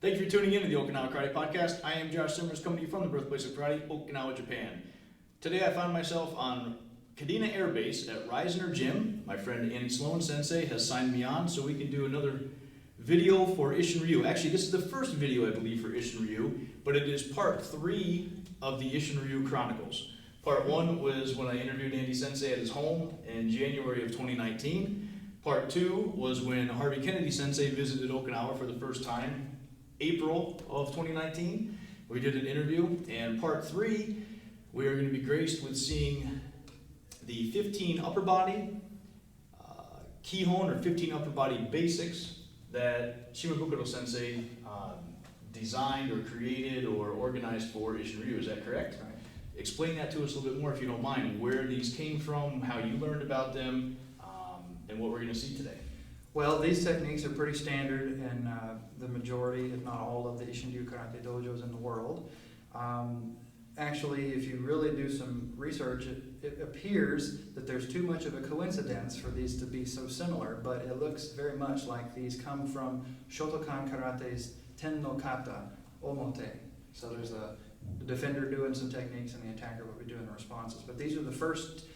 Thank you for tuning in to the Okinawa Karate Podcast. I am Josh Simmers, coming to you from the birthplace of karate, Okinawa, Japan. Today I find myself on Kadena Air Base at Reisner Gym. My friend Andy Sloane Sensei has signed me on so we can do another video for Isshin-Ryu. Actually, this is the first video, I believe, for Isshin-Ryu, but it is part 3 of the Isshin-Ryu Chronicles. Part 1 was when I interviewed Andy Sensei at his home in January of 2019. Part 2 was when Harvey Kennedy Sensei visited Okinawa for the first time, April of 2019. We did an interview. And part 3, we are going to be graced with seeing the 15 upper body kihon, or 15 upper body basics that Shimabukuro Sensei designed or created or organized for Isshin-Ryu. Is that correct? Right. Explain that to us a little bit more, if you don't mind, where these came from, how you learned about them, and what we're going to see today. Well, these techniques are pretty standard in the majority, if not all, of the Isshin-Ryu karate dojos in the world. Actually, if you really do some research, it appears that there's too much of a coincidence for these to be so similar, but it looks very much like these come from Shotokan Karate's Ten no Kata, Omote. So there's the defender doing some techniques and the attacker will be doing the responses. But these are the first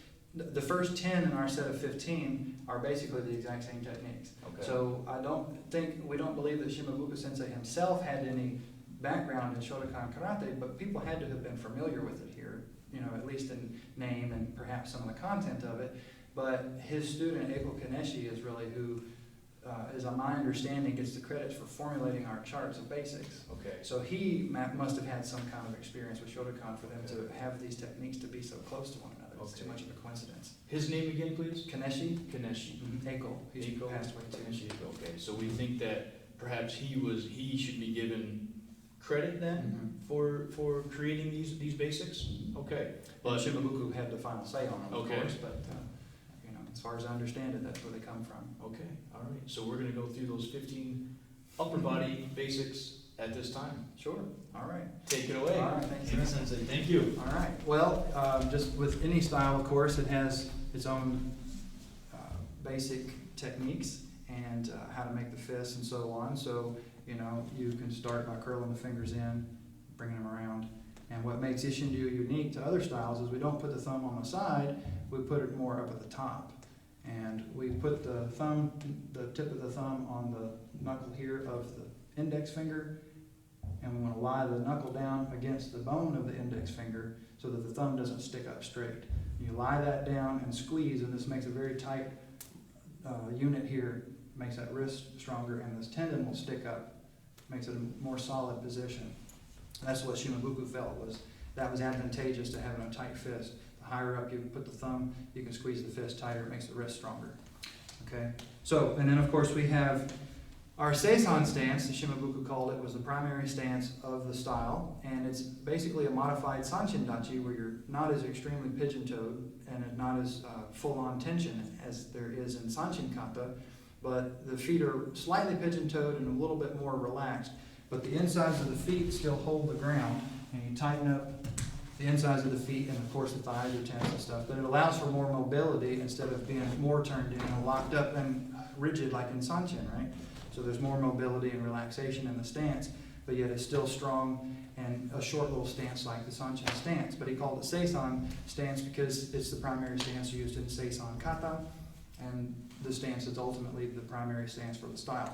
10 in our set of 15 are basically the exact same techniques. Okay. So we don't believe that Shimabukuro Sensei himself had any background in Shotokan Karate, but people had to have been familiar with it here, at least in name and perhaps some of the content of it. But his student, Eiko Kaneshi, is really who, is on my understanding, gets the credits for formulating our charts of basics. Okay. So he must have had some kind of experience with Shotokan for them to have these techniques to be so close to one another. It's too much of a coincidence. His name again, please? Kaneshi? Kaneshi. Eiko. He's Eiko. passed away too. Kaneshi. Okay, so we think that perhaps he should be given credit then for creating these basics? Okay. But Shimabuku had the final say on them, of Okay. course, but as far as I understand it, that's where they come from. Okay, all right. So we're going to go through those 15 upper body basics at this time. Sure. All right. Take it away. All right. Thanks, Andy Sensei. Thank you. All right. Well, just with any style, of course, it has its own basic techniques and how to make the fists and so on. So, you can start by curling the fingers in, bringing them around. And what makes Isshin-Ryu unique to other styles is we don't put the thumb on the side, we put it more up at the top. And we put the tip of the thumb on the knuckle here of the index finger, and we want to lie the knuckle down against the bone of the index finger so that the thumb doesn't stick up straight. You lie that down and squeeze, and this makes a very tight unit here, makes that wrist stronger, and this tendon will stick up, makes it a more solid position. And that's what Shimabuku felt was advantageous to having a tight fist. The higher up you put the thumb, you can squeeze the fist tighter, it makes the wrist stronger. Okay. So, and then of course we have our Seisan stance, the Shimabuku called it, was the primary stance of the style, and it's basically a modified Sanchin Dachi where you're not as extremely pigeon-toed and not as full-on tension as there is in Sanchin Kata, but the feet are slightly pigeon-toed and a little bit more relaxed, but the insides of the feet still hold the ground, and you tighten up the insides of the feet, and of course the thighs are tense and stuff, but it allows for more mobility instead of being more turned in and locked up and rigid like in Sanchin, right? So there's more mobility and relaxation in the stance, but yet it's still strong and a short little stance like the Sanchin stance. But he called it Seisan stance because it's the primary stance used in Seisan Kata, and the stance is ultimately the primary stance for the style.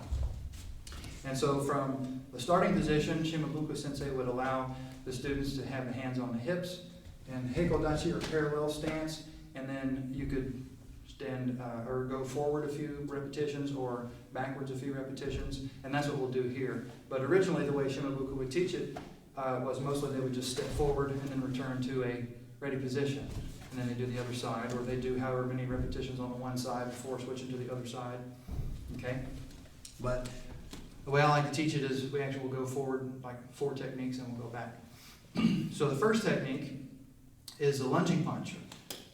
And so from the starting position, Shimabukuro Sensei would allow the students to have the hands on the hips and Heikodachi, or parallel stance, and then you could stand or go forward a few repetitions or backwards a few repetitions, and that's what we'll do here. But originally the way Shimabuku would teach it was mostly they would just step forward and then return to a ready position, and then they do the other side, or they do however many repetitions on the one side before switching to the other side. Okay? But the way I like to teach it is we actually will go forward like 4 techniques and we'll go back. So the first technique is the lunging punch.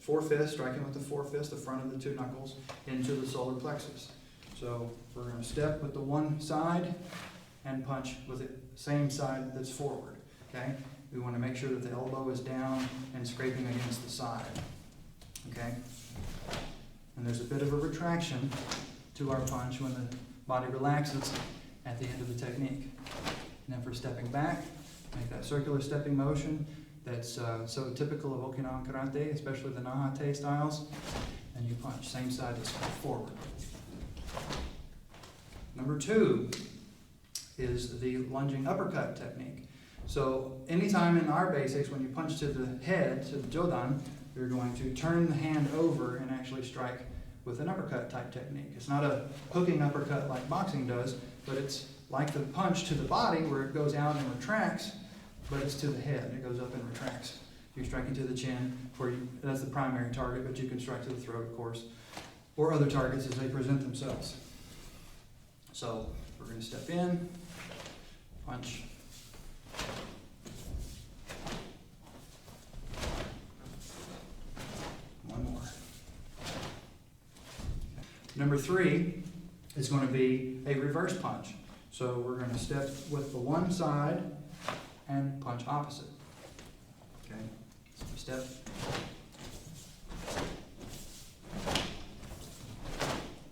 4 fists, striking with the 4 fists, the front of the 2 knuckles, into the solar plexus. So we're going to step with the one side and punch with the same side that's forward. Okay? We want to make sure that the elbow is down and scraping against the side. Okay? And there's a bit of a retraction to our punch when the body relaxes at the end of the technique. And then for stepping back, make that circular stepping motion that's so typical of Okinawan karate, especially the Nahate styles. And you punch, same side as forward. Number 2 is the lunging uppercut technique. So anytime in our basics, when you punch to the head, to the Jodan, you're going to turn the hand over and actually strike with an uppercut type technique. It's not a hooking uppercut like boxing does, but it's like the punch to the body where it goes out and retracts, but it's to the head. It goes up and retracts. You're striking to the chin, that's the primary target, but you can strike to the throat, of course, or other targets as they present themselves. So we're going to step in, punch. One more. Number 3 is going to be a reverse punch. So we're going to step with the one side and punch opposite. Okay, so step.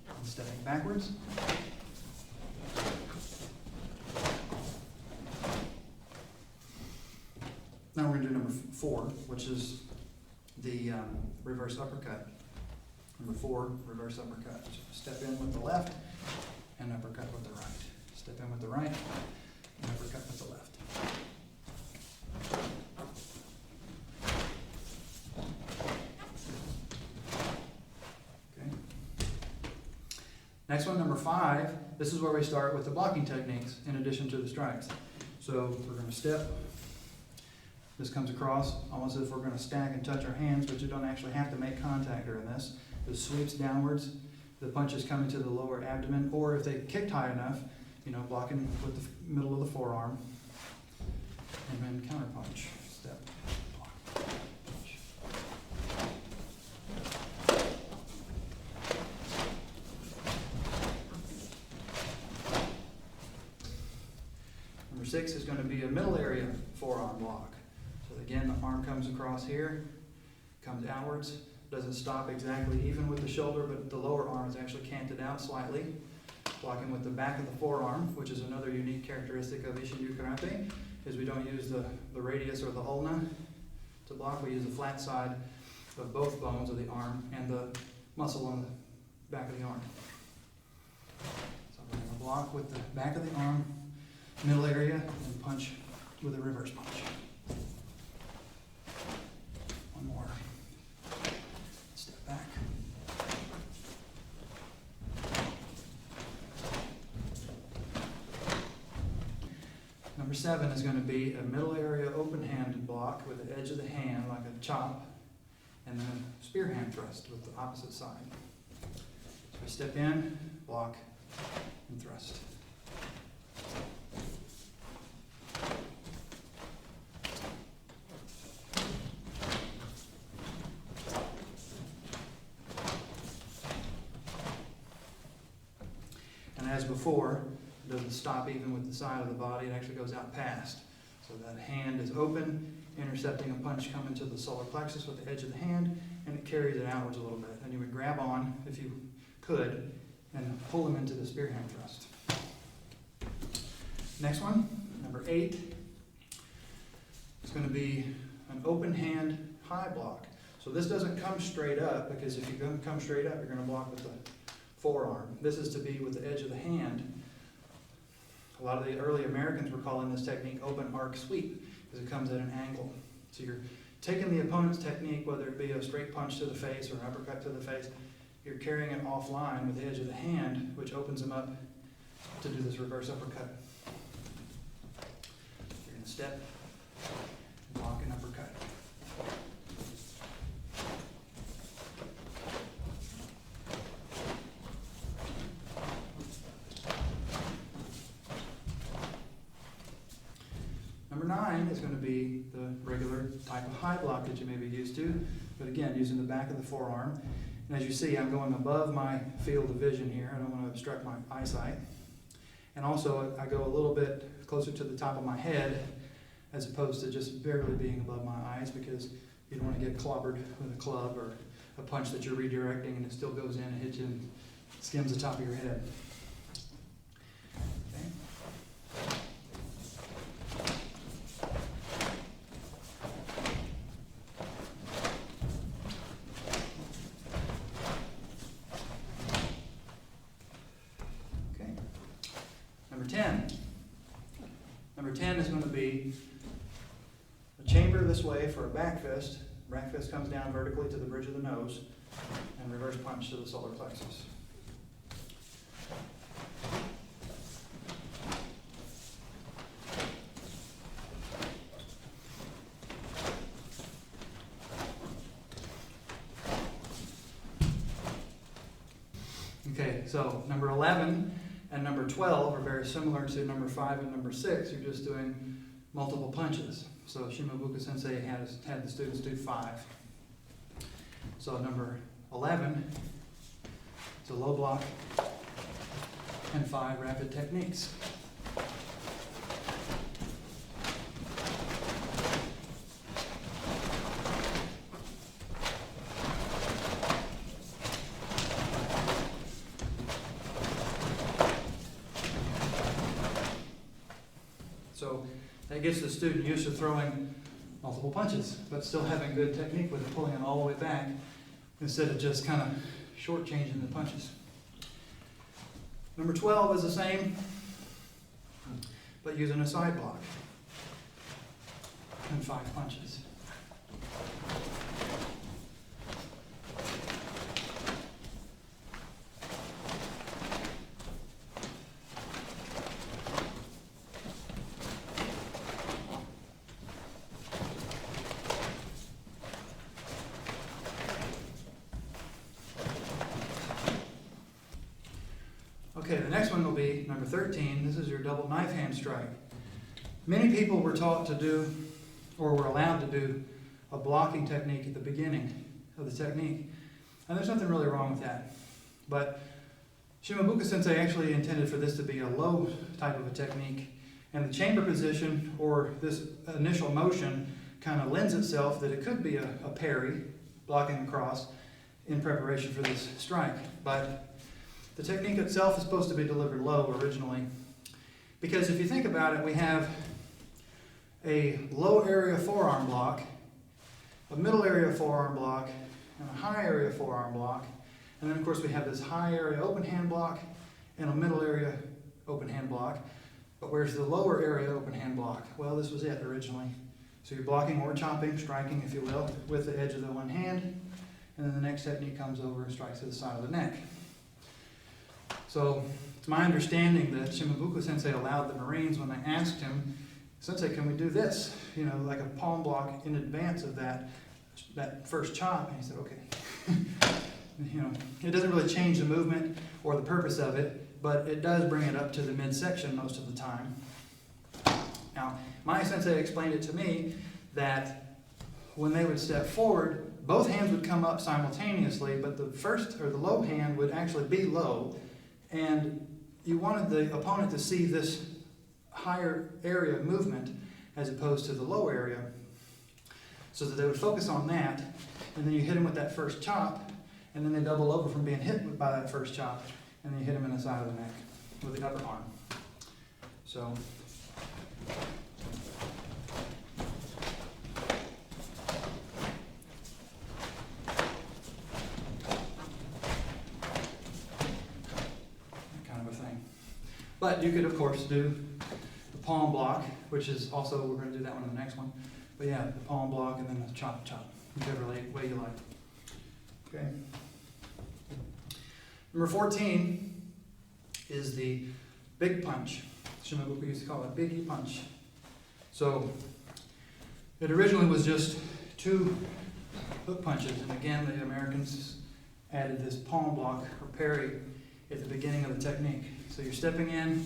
And stepping backwards. Now we're going to do number 4, which is the reverse uppercut. Number 4, reverse uppercut. So step in with the left and uppercut with the right. Step in with the right and uppercut with the left. Okay. Next one, number 5. This is where we start with the blocking techniques in addition to the strikes. So we're going to step. This comes across almost as if we're going to stack and touch our hands, but you don't actually have to make contact during this. It sweeps downwards. The punches come into the lower abdomen, or if they kicked high enough, blocking with the middle of the forearm. And then counter punch. Step, block, punch. Number 6 is going to be a middle area forearm block. So again, the arm comes across here, comes outwards, doesn't stop exactly even with the shoulder, but the lower arm is actually canted out slightly. Blocking with the back of the forearm, which is another unique characteristic of Isshin-Ryu karate, is we don't use the radius or the ulna to block. We use the flat side of both bones of the arm and the muscle on the back of the arm. So we're going to block with the back of the arm, middle area, and punch with a reverse punch. One more. Step back. Number 7 is going to be a middle area open hand block with the edge of the hand like a chop, and then a spear hand thrust with the opposite side. So we step in, block, and thrust. And as before, it doesn't stop even with the side of the body, it actually goes out past. So that hand is open, intercepting a punch coming to the solar plexus with the edge of the hand, and it carries it outwards a little bit. And you would grab on, if you could, and pull them into the spear hand thrust. Next one, number 8, is going to be an open hand high block. So this doesn't come straight up, because if you come straight up, you're going to block with the forearm. This is to be with the edge of the hand. A lot of the early Americans were calling this technique open arc sweep because it comes at an angle. So you're taking the opponent's technique, whether it be a straight punch to the face or an uppercut to the face, you're carrying it offline with the edge of the hand, which opens them up to do this reverse uppercut. You're going to step, block, and uppercut. Number 9 is going to be the regular type of high block that you may be used to, but again, using the back of the forearm. And as you see, I'm going above my field of vision here. I don't want to obstruct my eyesight. And also, I go a little bit closer to the top of my head, as opposed to just barely being above my eyes, because you don't want to get clobbered with a club or a punch that you're redirecting and it still goes in and hits you and skims the top of your head. Okay. this way for a back fist. Back fist comes down vertically to the bridge of the nose, and reverse punch to the solar plexus. Okay, so number 11 and number 12 are very similar to number 5 and number 6. You're just doing multiple punches. So Shimabuka Sensei had the students do 5. So number 11 is a low block and 5 rapid techniques. So that gets the student used to throwing multiple punches, but still having good technique with it, pulling it all the way back instead of just kind of shortchanging the punches. Number 12 is the same, but using a side block and 5 punches. Okay, the next one will be number 13. This is your double knife hand strike. Many people were taught to do, or were allowed to do, a blocking technique at the beginning of the technique. And there's nothing really wrong with that. But Shimabuka Sensei actually intended for this to be a low type of a technique. And the chamber position, or this initial motion, kind of lends itself that it could be a parry, blocking across, in preparation for this strike. But the technique itself is supposed to be delivered low originally, because if you think about it, we have a low area forearm block, a middle area forearm block, and a high area forearm block, and then of course we have this high area open hand block and a middle area open hand block. But where's the lower area open hand block? Well, this was it originally. So you're blocking or chopping, striking if you will, with the edge of the one hand, and then the next technique comes over and strikes to the side of the neck. So it's my understanding that Shimabuka Sensei allowed the Marines, when they asked him, Sensei, can we do this? You know, like a palm block in advance of that first chop. And he said, okay. You know, it doesn't really change the movement or the purpose of it, but it does bring it up to the midsection most of the time. Now, my sensei explained it to me that when they would step forward, both hands would come up simultaneously, but the first or the low hand would actually be low. And you wanted the opponent to see this higher area movement as opposed to the low area, so that they would focus on that, and then you hit them with that first chop, and then they double over from being hit by that first chop, and then you hit them in the side of the neck with the upper arm. So but you could, of course, do the palm block, which is also, we're going to do that one in the next one. But yeah, the palm block and then the chop, whichever way you like. Okay. Number 14 is the big punch. Shimabuka used to call it biggie punch. So it originally was just 2 hook punches, and again, the Americans added this palm block or parry at the beginning of the technique. So you're stepping in,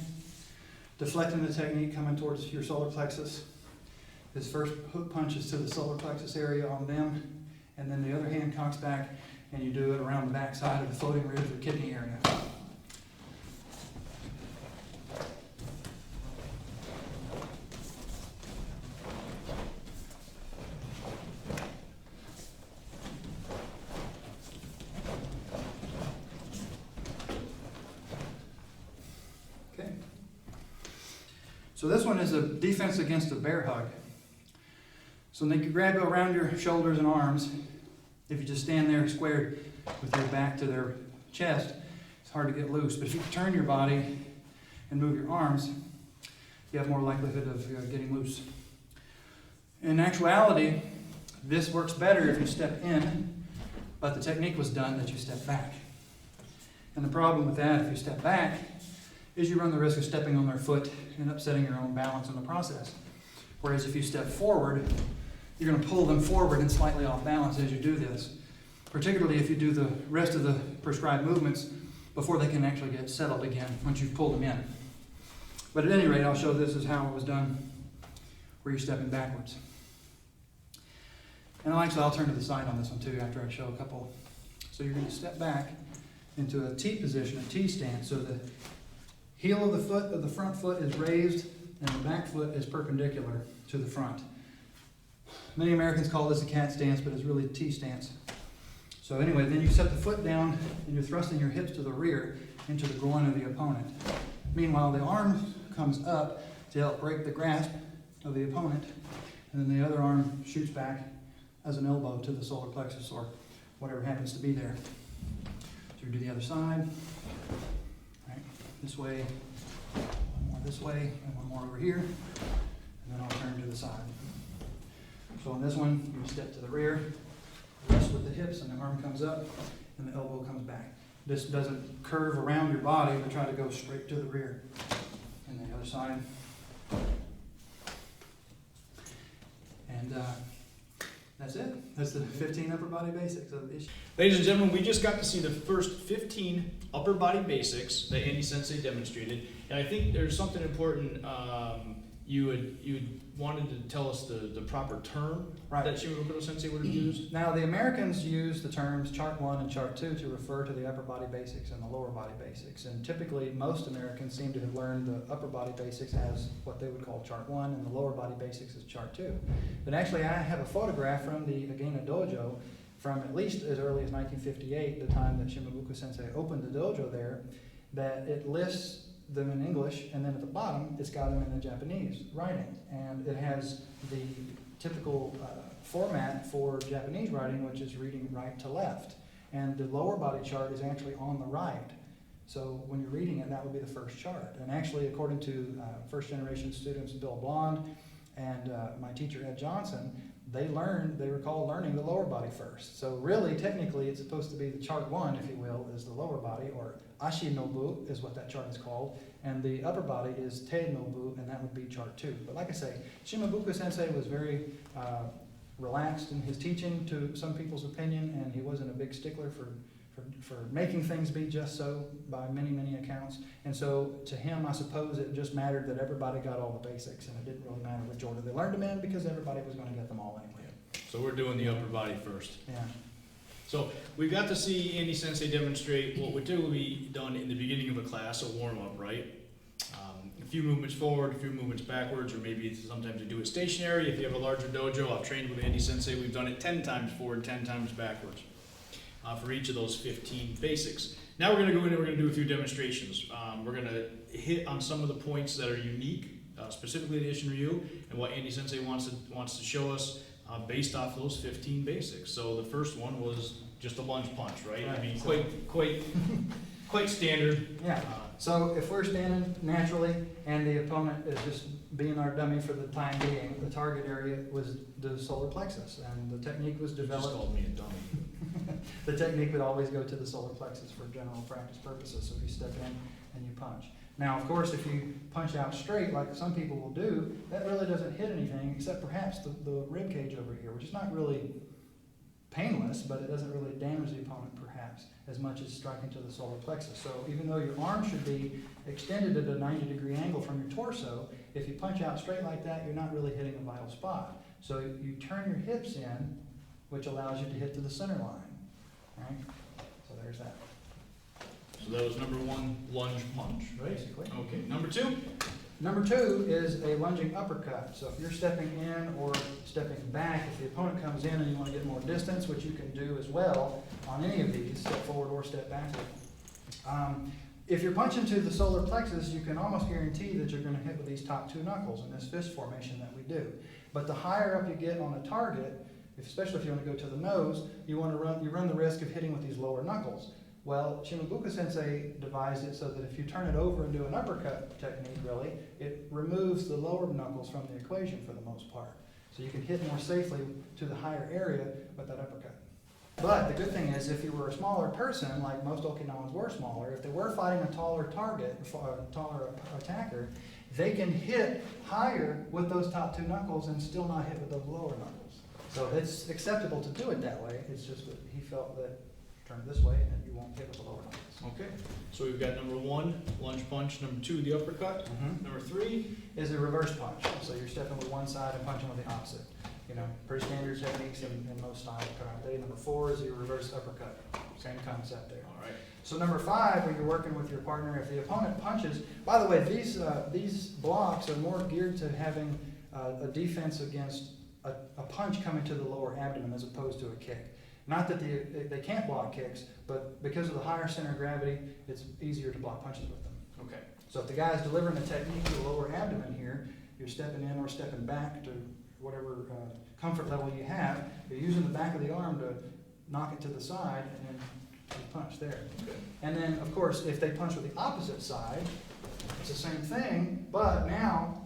deflecting the technique, coming towards your solar plexus. This first hook punch is to the solar plexus area on them, and then the other hand cocks back, and you do it around the back side of the floating ribs or kidney area. So this one is a defense against a bear hug. So when they grab you around your shoulders and arms, if you just stand there squared with your back to their chest, it's hard to get loose. But if you turn your body and move your arms, you have more likelihood of getting loose. In actuality, this works better if you step in, but the technique was done that you step back. And the problem with that, if you step back, is you run the risk of stepping on their foot and upsetting your own balance in the process. Whereas if you step forward, you're going to pull them forward and slightly off balance as you do this, particularly if you do the rest of the prescribed movements before they can actually get settled again once you've pulled them in. But at any rate, I'll show this is how it was done where you're stepping backwards. And actually, I'll turn to the side on this one too after I show a couple. So you're going to step back into a T position, a T stance. So the heel of the foot, of the front foot is raised and the back foot is perpendicular to the front. Many Americans call this a cat stance, but it's really a T stance. So anyway, then you set the foot down and you're thrusting your hips to the rear into the groin of the opponent. Meanwhile, the arm comes up to help break the grasp of the opponent, and then the other arm shoots back as an elbow to the solar plexus or whatever happens to be there. So you do the other side, right, this way, one more this way, and one more over here, and then I'll turn to the side. So on this one, you step to the rear, rest with the hips, and the arm comes up, and the elbow comes back. This doesn't curve around your body, but try to go straight to the rear. And the other side. And that's it. That's the 15 upper body basics of Isshin. Ladies and gentlemen, we just got to see the first 15 upper body basics that Andy Sensei demonstrated. And I think there's something important you had wanted to tell us the proper term Right. that Isshin-Ryu Sensei would have used. Now, the Americans use the terms chart 1 and chart 2 to refer to the upper body basics and the lower body basics. And typically, most Americans seem to have learned the upper body basics as what they would call chart 1 and the lower body basics as chart 2. But actually, I have a photograph from the Kadena dojo from at least as early as 1958, the time that Isshin-Ryu Sensei opened the dojo there, that it lists them in English, and then at the bottom, it's got them in the Japanese writing. And it has the typical format for Japanese writing, which is reading right to left. And the lower body chart is actually on the right. So when you're reading it, that would be the first chart. And actually, according to first generation students Bill Blond and my teacher Ed Johnson, they recall learning the lower body first. So really, technically, it's supposed to be the chart 1, if you will, is the lower body, or Ashi-Nobu is what that chart is called, and the upper body is Te-Nobu, and that would be chart 2. But like I say, Isshin-Ryu Sensei was very relaxed in his teaching to some people's opinion, and he wasn't a big stickler for making things be just so by many, many accounts. And so to him, I suppose it just mattered that everybody got all the basics, and it didn't really matter which order they learned them in because everybody was going to get them all anyway. So we're doing the upper body first. Yeah. So we got to see Andy Sensei demonstrate what would typically be done in the beginning of a class, a warm-up, right? A few movements forward, a few movements backwards, or maybe sometimes you do it stationary. If you have a larger dojo, I've trained with Andy Sensei, we've done it 10 times forward, 10 times backwards for each of those 15 basics. Now we're going to go in and we're going to do a few demonstrations. We're going to hit on some of the points that are unique, specifically to Isshin-Ryu, and what Andy Sensei wants to show us based off those 15 basics. So the first one was just a lunge punch, right? I mean, quite standard. Yeah. So if we're standing naturally and the opponent is just being our dummy for the time being, the target area was the solar plexus, and the technique was developed. You just called me a dummy. The technique would always go to the solar plexus for general practice purposes. So if you step in and you punch. Now, of course, if you punch out straight, like some people will do, that really doesn't hit anything except perhaps the rib cage over here, which is not really painless, but it doesn't really damage the opponent perhaps as much as striking to the solar plexus. So even though your arm should be extended at a 90-degree angle from your torso, if you punch out straight like that, you're not really hitting a vital spot. So you turn your hips in, which allows you to hit to the center line. Right? So there's that. So that was number 1, lunge punch, right? Basically. Okay, number 2? Number 2 is a lunging uppercut. So if you're stepping in or stepping back, if the opponent comes in and you want to get more distance, which you can do as well on any of these, step forward or step backward. If you're punching to the solar plexus, you can almost guarantee that you're going to hit with these top 2 knuckles in this fist formation that we do. But the higher up you get on the target, especially if you want to go to the nose, you run the risk of hitting with these lower knuckles. Well, Isshin-Ryu Sensei devised it so that if you turn it over and do an uppercut technique, really, it removes the lower knuckles from the equation for the most part. So you can hit more safely to the higher area with that uppercut. But the good thing is, if you were a smaller person, like most Okinawans were smaller, if they were fighting a taller target, a taller attacker, they can hit higher with those top two knuckles and still not hit with those lower knuckles. So it's acceptable to do it that way. It's just that he felt that turn it this way and you won't hit with the lower knuckles. Okay. So we've got number 1, lunge punch. Number 2, the uppercut. Number 3 is a reverse punch. So you're stepping with one side and punching with the opposite. You know, pretty standard techniques in most styles of karate. Number 4 is your reverse uppercut. Same concept there. All right. So number 5, when you're working with your partner, if the opponent punches, by the way, these blocks are more geared to having a defense against a punch coming to the lower abdomen as opposed to a kick. Not that they can't block kicks, but because of the higher center of gravity, it's easier to block punches with them. Okay. So if the guy's delivering a technique to the lower abdomen here, you're stepping in or stepping back to whatever comfort level you have. You're using the back of the arm to knock it to the side and then you punch there. Okay. And then, of course, if they punch with the opposite side, it's the same thing, but now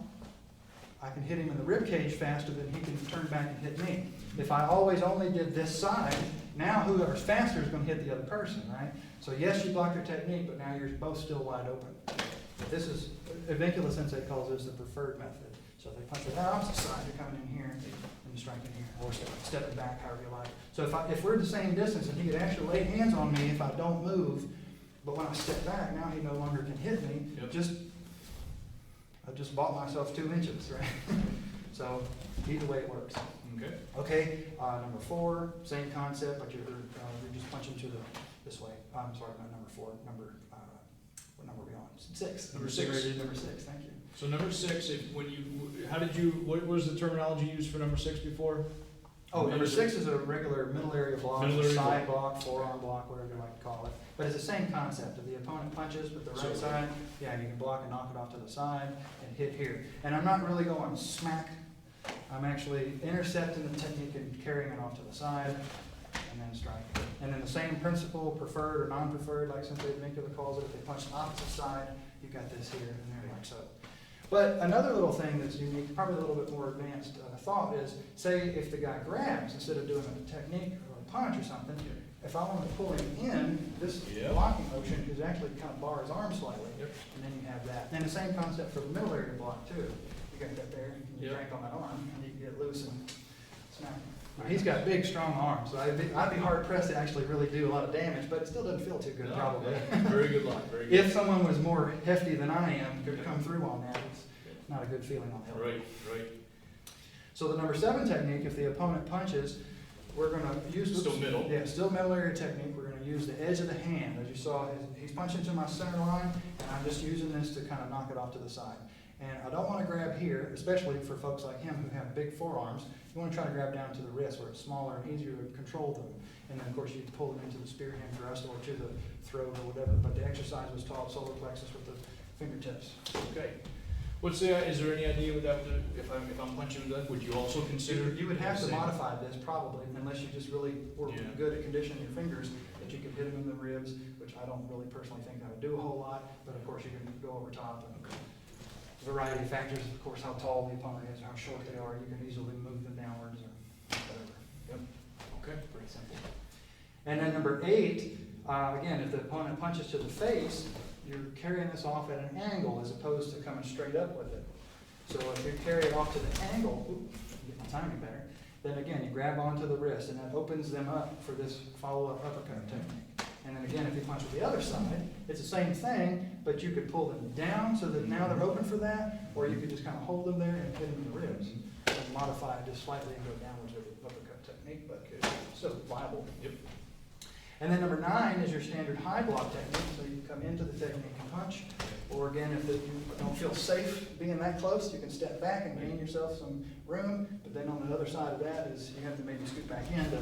I can hit him in the rib cage faster than he can turn back and hit me. If I always only did this side, now whoever's faster is going to hit the other person, right? So yes, you block their technique, but now you're both still wide open. This is, Andy Sensei calls this the preferred method. So if they punch with the opposite side, you're coming in here and you're striking here, or stepping back, however you like. So if we're the same distance and he could actually lay hands on me if I don't move, but when I step back, now he no longer can hit me. Yep. I just bought myself 2 inches, right? So either way it works. Okay. Okay, number 4, same concept, but you're just punching to this way. I'm sorry, not number 4. What number are we on? 6. Number 6. Number 6. Thank you. So number 6, what was the terminology used for number 6 before? Oh, number 6 is a regular middle area block, side block, forearm block, whatever you like to call it. But it's the same concept. If the opponent punches with the right side, yeah, you can block and knock it off to the side and hit here. And I'm not really going smack. I'm actually intercepting the technique and carrying it off to the side and then striking. And then the same principle, preferred or non-preferred, like Sensei Nicola calls it, if they punch the opposite side, you've got this here and there like so. But another little thing that's unique, probably a little bit more advanced thought is, say if the guy grabs instead of doing a technique or a punch or something, if I want to pull him in, this blocking motion is actually kind of bar his arm slightly, and then you have that. And the same concept for the middle area block too. You got that there, and you crank on that arm, and you can get loose and smack him. Now, he's got big, strong arms, so I'd be hard pressed to actually really do a lot of damage, but it still doesn't feel too good, probably. Very good luck. Very good. If someone was more hefty than I am, could come through on that. It's not a good feeling on the elbow. Right. So the number 7 technique, if the opponent punches, we're going to use still middle. Yeah, still middle area technique. We're going to use the edge of the hand. As you saw, he's punching to my center line, and I'm just using this to kind of knock it off to the side. And I don't want to grab here, especially for folks like him who have big forearms. You want to try to grab down to the wrist where it's smaller and easier to control them. And then, of course, you pull them into the spear hand thrust or to the throat or whatever. But the exercise was taught solar plexus with the fingertips. Okay. Is there any idea what that would, if I'm punching that, would you also consider? You would have to modify this probably, unless you just really were good at conditioning your fingers, that you could hit them in the ribs, which I don't really personally think that would do a whole lot, but of course you can go over top. And a variety of factors, of course, how tall the opponent is, how short they are, you can easily move them downwards or whatever. Yep. Okay. Pretty simple. And then number 8, again, if the opponent punches to the face, you're carrying this off at an angle as opposed to coming straight up with it. So if you carry it off to the angle, get my timing better, then again, you grab onto the wrist and that opens them up for this follow-up uppercut technique. And then again, if you punch with the other side, it's the same thing, but you could pull them down so that now they're open for that, or you could just kind of hold them there and hit them in the ribs and modify it just slightly and go downwards with the uppercut technique, but still viable. Yep. And then number 9 is your standard high block technique. So you come into the technique and punch. Or again, if you don't feel safe being that close, you can step back and gain yourself some room. But then on the other side of that is you have to maybe scoot back in to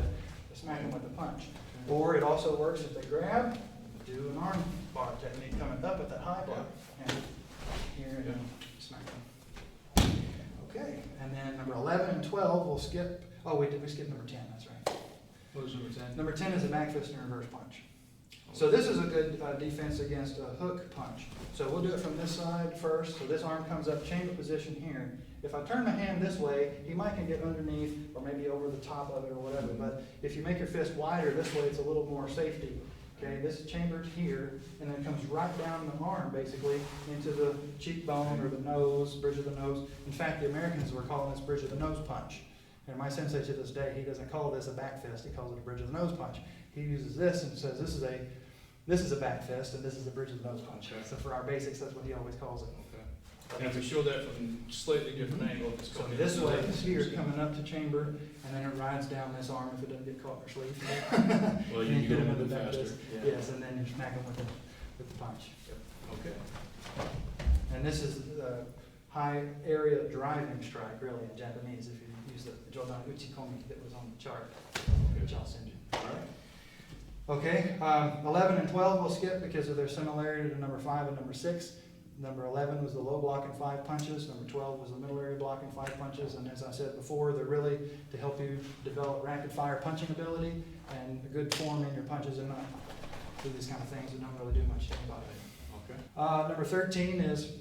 smack them with the punch. Or it also works if they grab, do an arm bar technique coming up at that high block. And here and smack them. Okay. And then number 11 and 12 we'll skip. Oh, we skip number 10. That's right. What was number 10? Number 10 is a back fist and reverse punch. So this is a good defense against a hook punch. So we'll do it from this side first. So this arm comes up, chamber position here. If I turn my hand this way, he might can get underneath or maybe over the top of it or whatever. But if you make your fist wider this way, it's a little more safety. Okay, this is chambered here, and then it comes right down the arm, basically, into the cheekbone or the nose, bridge of the nose. In fact, the Americans were calling this bridge of the nose punch. And my sensei to this day, he doesn't call this a back fist, he calls it a bridge of the nose punch. He uses this and says this is a back fist and this is a bridge of the nose punch. Okay. So for our basics, that's what he always calls it. Okay. And if we show that from slightly different angle, it's So coming this in. way is here, coming up to chamber, and then it rides down this arm if it doesn't get caught in your sleeve. Well, And you hit get him him with the a back bit faster. fist. Yeah. Yes, and then you smack him with the punch. Okay. And this is the high area driving strike, really, in Japanese, if you use the Jodan uchikomi that was on the chart, which I'll send you. All right. Okay, 11 and 12 we'll skip because of their similarity to number 5 and number 6. Number 11 was the low block and 5 punches. Number 12 was the middle area block and 5 punches. And as I said before, they're really to help you develop rapid fire punching ability and a good form in your punches and not do these kind of things that don't really do much to anybody. Okay. Number 13 is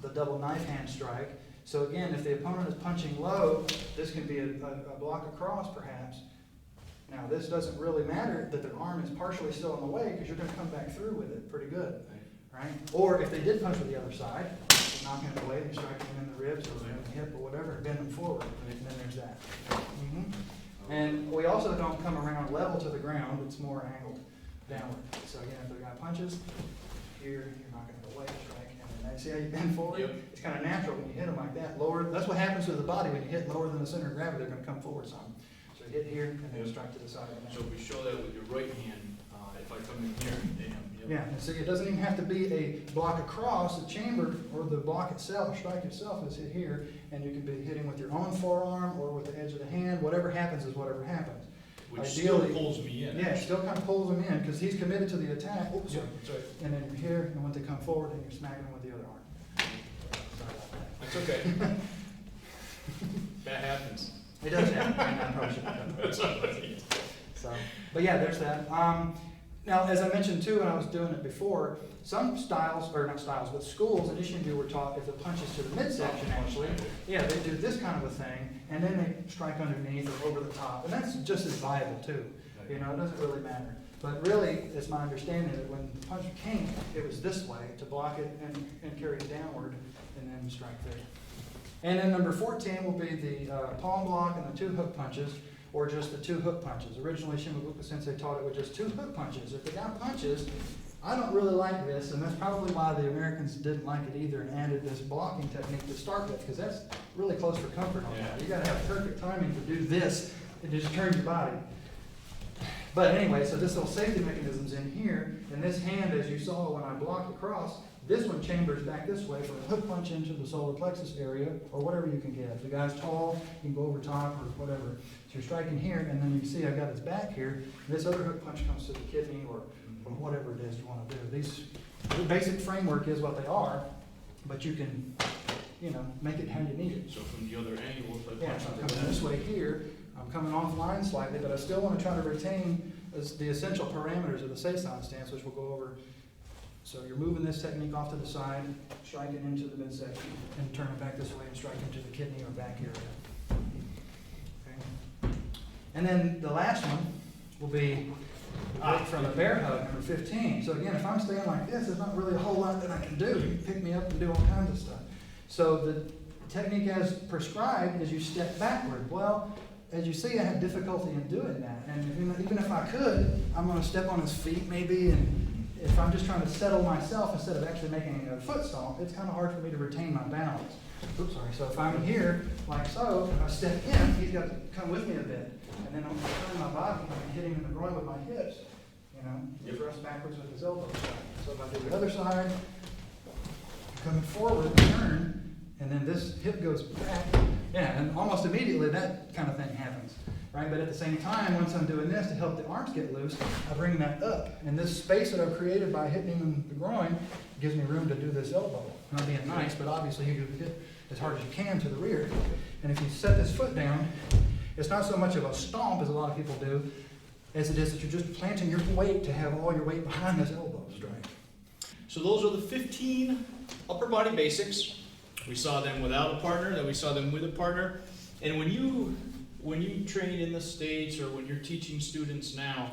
the double knife hand strike. So again, if the opponent is punching low, this can be a block across perhaps. Now this doesn't really matter that their arm is partially still in the way because you're going to come back through with it pretty good, right? Or if they did punch with the other side, you're knocking it away, you're striking them in the ribs or in the hip or whatever, bend them forward, and then there's that. And we also don't come around level to the ground, it's more angled downward. So again, if the guy punches, here you're knocking it away, strike, and then see how you bend forward? Yep. It's kind of natural when you hit them like that. Lower, that's what happens to the body when you hit lower than the center of gravity, they're going to come forward some. So you hit here and then strike to the side of the neck. So if we show that with your right hand, if I come in here, damn. Yeah, and see, it doesn't even have to be a block across. The chamber or the block itself, strike itself is hit here, and you can be hitting with your own forearm or with the edge of the hand. Whatever happens is whatever happens. Which Ideally, still pulls me in. Yeah, it still kind of pulls them in because he's committed to the attack. Oops, Yeah, sorry. that's right. And then you're here, and once they come forward, then you're smacking them with the other arm. Sorry about that. That's okay. That happens. It does happen, and I probably shouldn't have done That's all right. that. So, but yeah, there's that. Now, as I mentioned too, when I was doing it before, some styles, or not styles, but schools in Isshin-Ryu were taught if the punch is to the midsection actually, yeah, they do this kind of a thing, and then they strike underneath or over the top, and that's just as viable too. You know, it doesn't really matter. But really, it's my understanding that when the punch came, it was this way to block it and carry it downward, and then strike there. And then number 14 will be the palm block and the 2 hook punches, or just the 2 hook punches. Originally, Isshin-Ryu Sensei taught it with just 2 hook punches. If the guy punches, I don't really like this, and that's probably why the Americans didn't like it either and added this blocking technique to start with, because that's really close for comfort on that. You got to have perfect timing to do this and just turn your body. But anyway, so this little safety mechanism's in here, and this hand, as you saw when I blocked across, this one chambers back this way for a hook punch into the solar plexus area, or whatever you can get. If the guy's tall, you can go over top or whatever. So you're striking here, and then you can see I've got his back here. This other hook punch comes to the kidney or whatever it is you want to do. The basic framework is what they are, but you can, you know, make it how you need it. So from the other angle, if I Yeah, punch so I'm under coming that. this way here. I'm coming offline slightly, but I still want to try to retain the essential parameters of the Seisai stance, which we'll go over. So you're moving this technique off to the side, striking into the midsection, and turning back this way and striking into the kidney or back area. Okay. And then the last one will be the break from a bear hug, number 15. So again, if I'm staying like this, there's not really a whole lot that I can do. You can pick me up and do all kinds of stuff. So the technique as prescribed is you step backward. Well, as you see, I have difficulty in doing that. And even if I could, I'm going to step on his feet maybe, and if I'm just trying to settle myself instead of actually making a foot stomp, it's kind of hard for me to retain my balance. Oops, sorry. So if I'm here, like so, if I step in, he's got to come with me a bit. And then I'm going to turn my body and hit him in the groin with my hips. You know, thrust backwards with his elbow. So if I do the other side, coming forward and turn, and then this hip goes back. Yeah, and almost immediately that kind of thing happens. Right? But at the same time, once I'm doing this to help the arms get loose, I bring that up. And this space that I've created by hitting him in the groin gives me room to do this elbow. Not being nice, but obviously you hit as hard as you can to the rear. And if you set this foot down, it's not so much of a stomp as a lot of people do. as it is that you're just planting your weight to have all your weight behind this elbow strike. So those are the 15 upper body basics. We saw them without a partner, then we saw them with a partner. And when you train in the States or when you're teaching students now,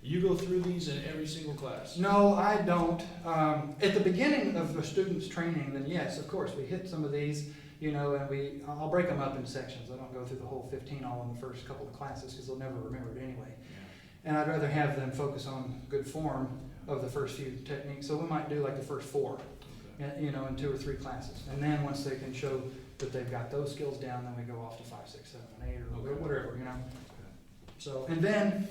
you go through these in every single class? No, I don't. At the beginning of the students' training, then yes, of course, we hit some of these, and I'll break them up in sections. I don't go through the whole 15 all in the first couple of classes because they'll never remember it anyway. Yeah. And I'd rather have them focus on good form of the first few techniques. So we might do like the first 4, in 2 or 3 classes. And then once they can show that they've got those skills down, then we go off to 5, 6, 7, and 8 or whatever, Okay. So, and then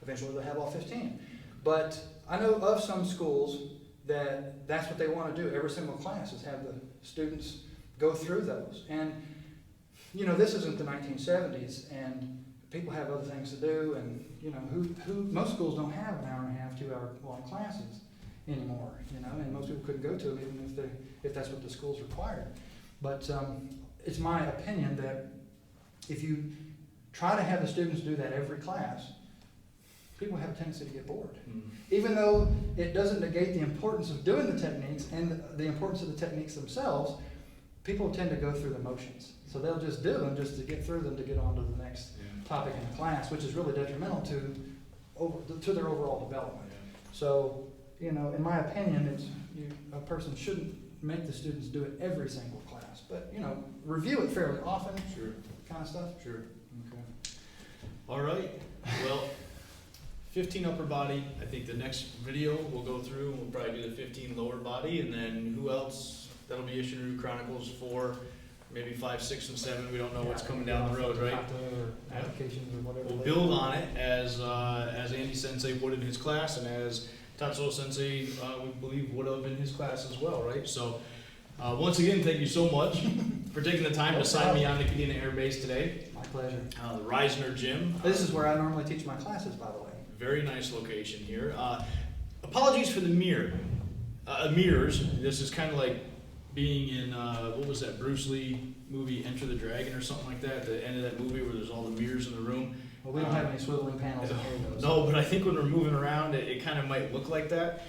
eventually they'll have all 15. But I know of some schools that's what they want to do. Every single class is have the students go through those. And, this isn't the 1970s, and people have other things to do, and, most schools don't have an hour and a half, 2-hour long classes anymore, and most people couldn't go to them even if that's what the schools required. But it's my opinion that if you try to have the students do that every class, people have a tendency to get bored. Mm-hmm. Even though it doesn't negate the importance of doing the techniques and the importance of the techniques themselves, people tend to go through the motions. So they'll just do them just to get through them to get on to the next topic in the class, which is really detrimental to their overall development. Yeah. So, in my opinion, a person shouldn't make the students do it every single class, but, review it fairly often. Sure. Kind of stuff. Sure. Okay. All right. Well, 15 upper body. I think the next video we'll go through, we'll probably do the 15 lower body, and then who else? That'll be Isshin-Ryu Chronicles 4, maybe 5, 6, and 7. We don't know what's coming down the road, right? Kata or applications or whatever. We'll build on it as Andy Sensei would in his class, and as Tatsuo Sensei, we believe, would have in his class as well, right? So, once again, thank you so much for taking the time to sign me on the Kadena Air Base today. My pleasure. The Reisner Gym. This is where I normally teach my classes, by the way. Very nice location here. Apologies for the mirrors. This is kind of like being in, what was that Bruce Lee movie, Enter the Dragon or something like that, the end of that movie where there's all the mirrors in the room. Well, we don't have any swiveling panels in here, though. No, but I think when we're moving around, it kind of might look like that.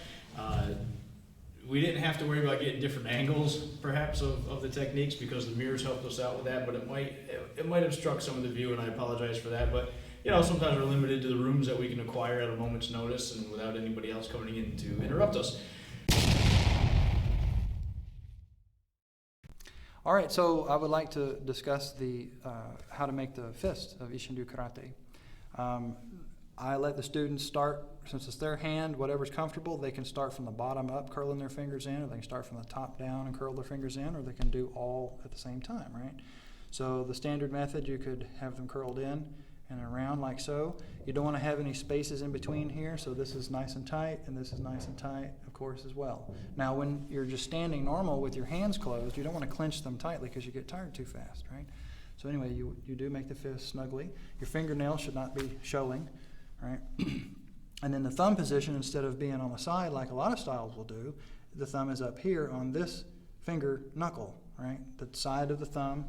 We didn't have to worry about getting different angles, perhaps, of the techniques because the mirrors helped us out with that, but it might obstruct some of the view, and I apologize for that. But, sometimes we're limited to the rooms that we can acquire at a moment's notice and without anybody else coming in to interrupt us. All right, so I would like to discuss how to make the fist of Isshin-Ryu Karate. I let the students start, since it's their hand, whatever's comfortable, they can start from the bottom up, curling their fingers in, or they can start from the top down and curl their fingers in, or they can do all at the same time, right? So the standard method, you could have them curled in and around like so. You don't want to have any spaces in between here, so this is nice and tight, and this is nice and tight, of course, as well. Now, when you're just standing normal with your hands closed, you don't want to clench them tightly because you get tired too fast, right? So anyway, you do make the fist snugly. Your fingernails should not be showing, right? And then the thumb position, instead of being on the side like a lot of styles will do, the thumb is up here on this finger knuckle, right? The side of the thumb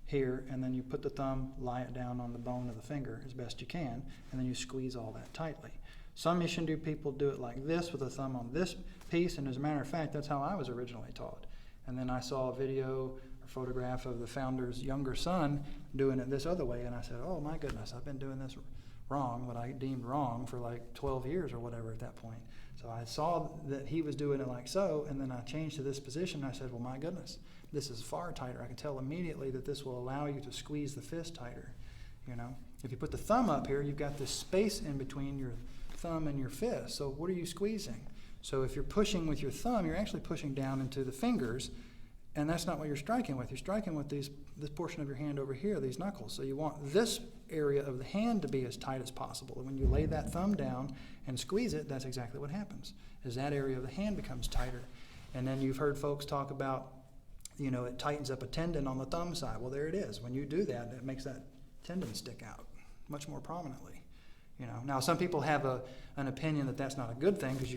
here, and then you put the thumb, lie it down on the bone of the finger as best you can, and then you squeeze all that tightly. Some Isshin-Ryu people do it like this with the thumb on this piece, and as a matter of fact, that's how I was originally taught. And then I saw a video or photograph of the founder's younger son doing it this other way, and I said, oh my goodness, I've been doing this wrong, what I deemed wrong for like 12 years or whatever at that point. So I saw that he was doing it like so, and then I changed to this position, and I said, well, my goodness, this is far tighter. I can tell immediately that this will allow you to squeeze the fist tighter, If you put the thumb up here, you've got this space in between your thumb and your fist. So what are you squeezing? So if you're pushing with your thumb, you're actually pushing down into the fingers, and that's not what you're striking with. You're striking with this portion of your hand over here, these knuckles. So you want this area of the hand to be as tight as possible. And when you lay that thumb down and squeeze it, that's exactly what happens, is that area of the hand becomes tighter. And then you've heard folks talk about, it tightens up a tendon on the thumb side. Well, there it is. When you do that, it makes that tendon stick out much more prominently. Now some people have an opinion that that's not a good thing because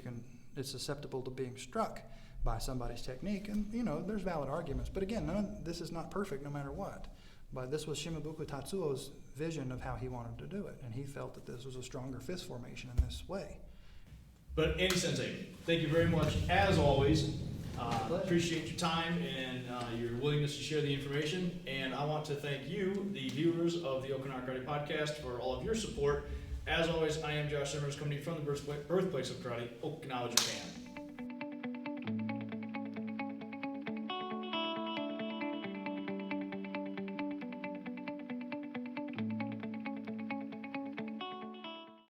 it's susceptible to being struck by somebody's technique, and there's valid arguments. But again, this is not perfect no matter what. But this was Shimabuku Tatsuo's vision of how he wanted to do it, and he felt that this was a stronger fist formation in this way. But Andy Sensei, thank you very much, as always. Pleasure. Appreciate your time and your willingness to share the information. And I want to thank you, the viewers of the Okinawa Karate Podcast, for all of your support. As always, I am Josh Simmers, coming to you from the birthplace of karate, Okinawa, Japan.